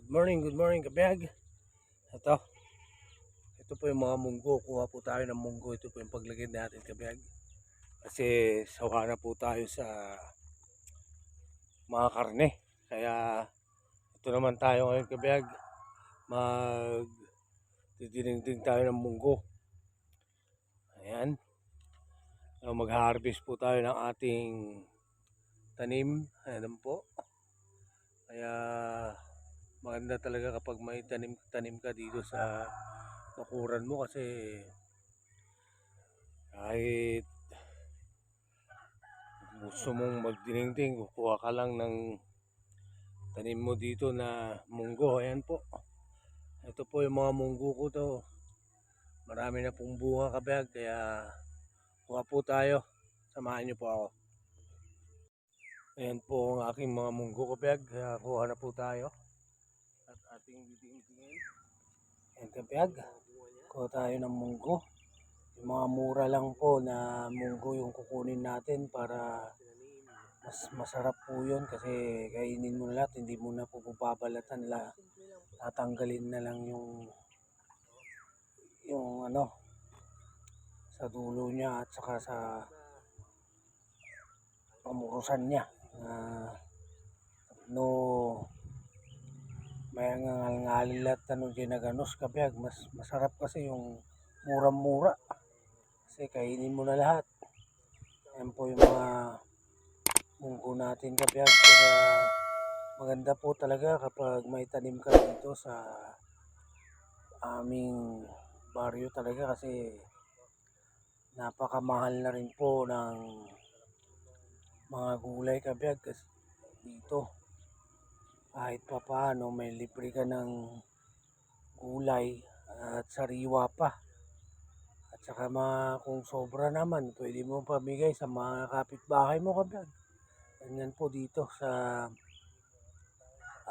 Good morning kabiyag. Ito, ito po yung mga munggo. Kuha po tayo ng munggo. Ito po yung paglagay natin kabiyag. Kasi sawa na po tayo sa mga karne. Kaya ito naman tayo ngayon kabiyag. Didinigdig tayo ng munggo. Ayan. Mag-harvest po tayo ng ating tanim. Ayan po. Kaya maganda talaga kapag may tanim ka dito sa bakuran mo kasi kahit gusto mong magdinengding, kukuha ka lang ng tanim mo dito na munggo. Ayan po. Ito po yung mga munggo ko to. Marami na pong bunga kabiyag, kaya kuha po tayo. Samahan niyo po ako. Ayan po ang aking mga munggo kabiyag, kaya kuha na po tayo. At ating didingdingin. Ayan kabiyag. Kuha tayo ng munggo. Yung mga mura lang po na munggo yung kukunin natin para mas masarap po yun kasi kainin mo na lahat, hindi mo na po babalatan, tatanggalin na lang yung ano sa dulo niya at saka sa pamurusan niya no may ngalngalil at ginaganos kabiyag. Mas masarap kasi yung murang-mura kasi kainin mo na lahat. Yan po yung mga munggo natin kabiyag. Kaya maganda po talaga kapag may tanim ka dito sa aming baryo talaga kasi napakamahal na rin po ng mga gulay kabiyag dito. Kahit pa paano may libre ka ng gulay at sariwa pa. At saka kung sobra naman, pwede mo pamigay sa mga kapitbahay mo kabiyag. Ganyan po dito sa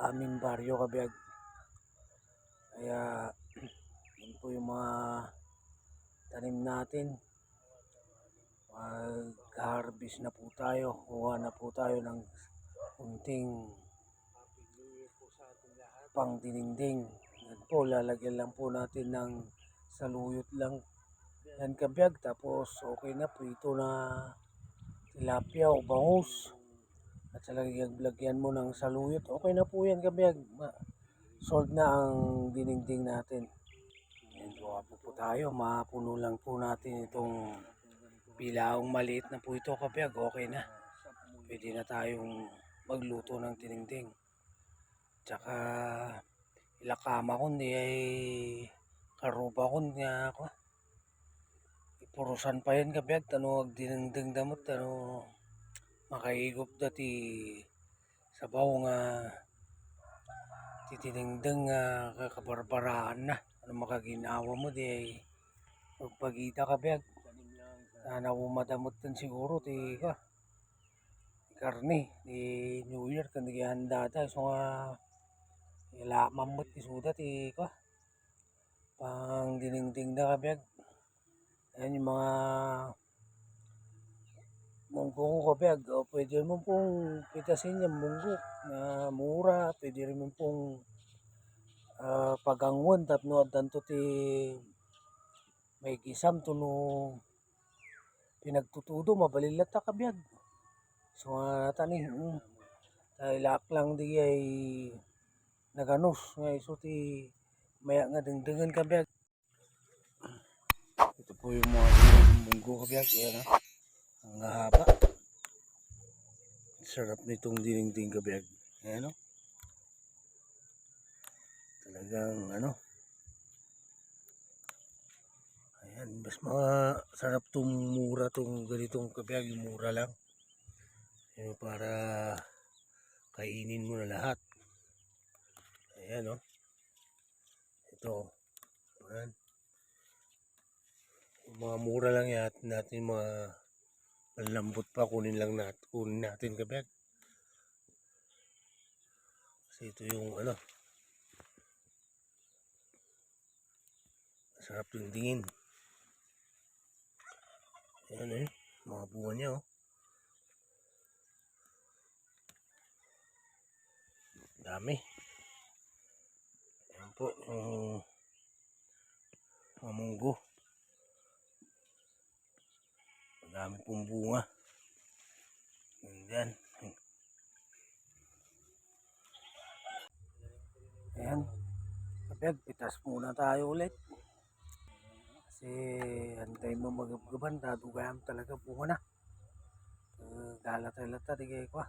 aming baryo kabiyag. Kaya yun po yung mga tanim natin. Mag-harvest na po tayo. Kuha na po tayo ng kunting pang dininding. Yan po, lalagyan lang po natin ng saluyot lang. Yan kabiyag. Tapos okay na po ito na tilapia o bangus. At sa lagyan mo ng saluyot, okay na po yan kabiyag. Solve na ang dininding natin. Yan po tayo. Mapuno lang po natin itong bilaong maliit na po ito kabiyag. Okay na. Pwede na tayong magluto ng tininding. Tsaka ilakama kundi ay karuba kundi ako. Ipurusan pa yan kabiyag. Tanong dininding damot. Makaigop dati sabaw nga titininding kakabarbaraan na. Ano makaginawa mo di ay magpagita kabiyag. Sana umadamot din siguro ti ka. Karne di New Year kan handa tayo so nga mamot ti suda ti ka pang diningding na kabiyag. Ayan yung mga munggo ko kabiyag. Pwede mo pong pitasin yung munggo na mura. Pwede rin mo pong pagangwan tapno adanto ti may kisam to no pinagtutudo mabalilat ta kabiyag. So tani ilak lang di ay naganos nga iso ti maya nga dingdingan kabiyag. Ito po yung mga munggo kabiyag. Ayan ang haba. Sarap nitong dingding kabiyag. Ayan talagang ayan, mas masarap tong mura tong ganitong kabiyag, yung mura lang. Ayan, para kainin mo na lahat. Ayan ito. Ayan. Yung mga mura lang yan natin mga malambot pa kunin natin kabiyag. Kasi ito yung masarap yung dingin. Ayan mga bunga niya dami. po yung mga munggo. Madami pong bunga. Yan. Ayan. Kapag pitas muna tayo ulit. Kasi antay mo magabgaban, dadugayam talaga bunga na. Galat-galat di kayo kwa.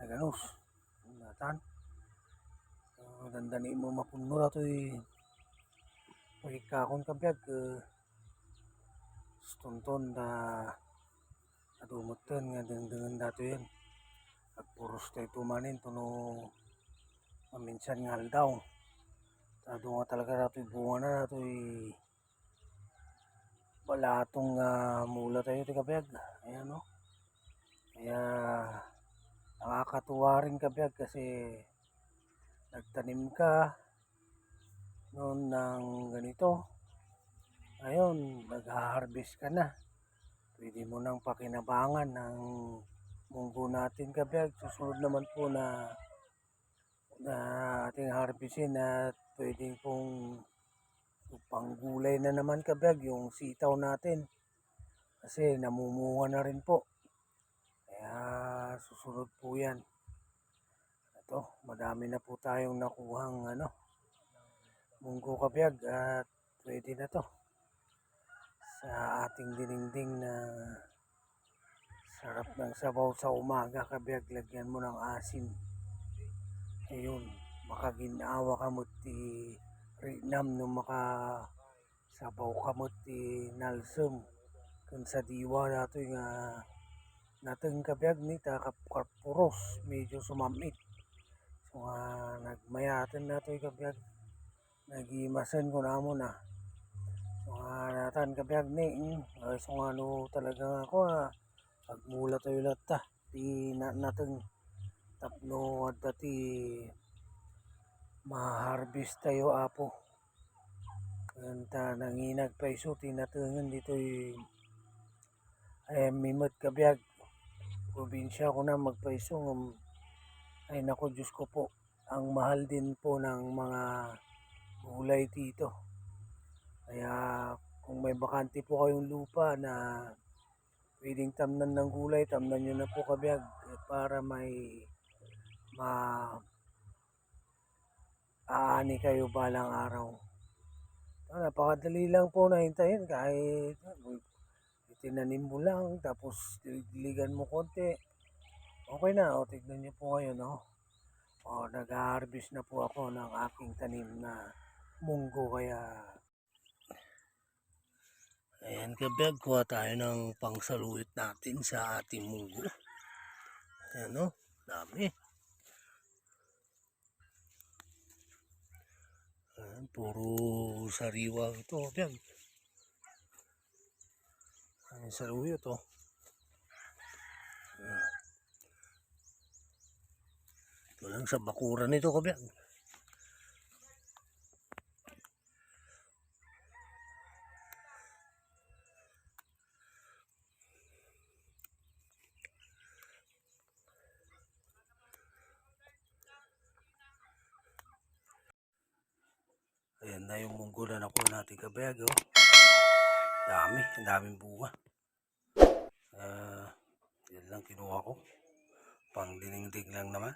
Naganos. Natan. Dandani mo mapuno na ito'y pagkakon kapag stunton na adumutan nga dengdengan dato yan. Agpuros tayo tumanin ito no maminsan nga daw. Tado nga talaga dato'y bunga na dato'y balatong mula tayo ito kapag. Ayan no. Kaya nakakatuwa rin kapag kasi nagtanim ka noon ng ganito. Ngayon, mag-harvest ka na. Pwede mo nang pakinabangan ng munggo natin kapag. Susunod naman po na ating harvestin at pwedeng pong panggulay na naman kapag yung sitaw natin. Kasi namumunga na rin po. Kaya susunod po yan. Ito, madami na po tayong nakuhang munggo kapag at pwede na to sa ating dinengdeng na sarap ng sabaw sa umaga kapag lagyan mo ng asin. Ayun, makaginawa ka mo ti rinam no makasabaw ka mo ti nalsem kun sa diwa nato nga nateng kapag ni takapkarpuros medyo sumamit. So nagmayatan nato kapag nagimasan ko na mo na. So natan kapag ni so talaga ako pagmula tayo lahat di nateng tapno at dati ma-harvest tayo apo. Kanta nanginag pa iso tinatungan dito'y ay mimot kabiyag. Probinsya ko na magpaiso ay nako Diyos ko po. Ang mahal din po ng mga gulay dito. Kaya kung may bakante po kayong lupa na pwedeng tamnan ng gulay, tamnan nyo na po kabiyag para may aani kayo balang araw. Napakadali lang po na hintayin kahit tinanim mo lang tapos diligan mo konti. Okay na, tignan nyo po ngayon nag-harvest na po ako ng aking tanim na munggo kaya ayan kabiyag, kuha tayo ng pangsaluyot natin sa ating munggo. Ayan dami. Ayan, puro sariwa ito kabiyag. Ayan saluyot Ito lang sa bakuran nito kabiyag. Ayan na yung munggo na nakuha natin kabiyag Dami, ang daming bunga. Yan lang kinuha ko. Pang dinengdeng lang naman.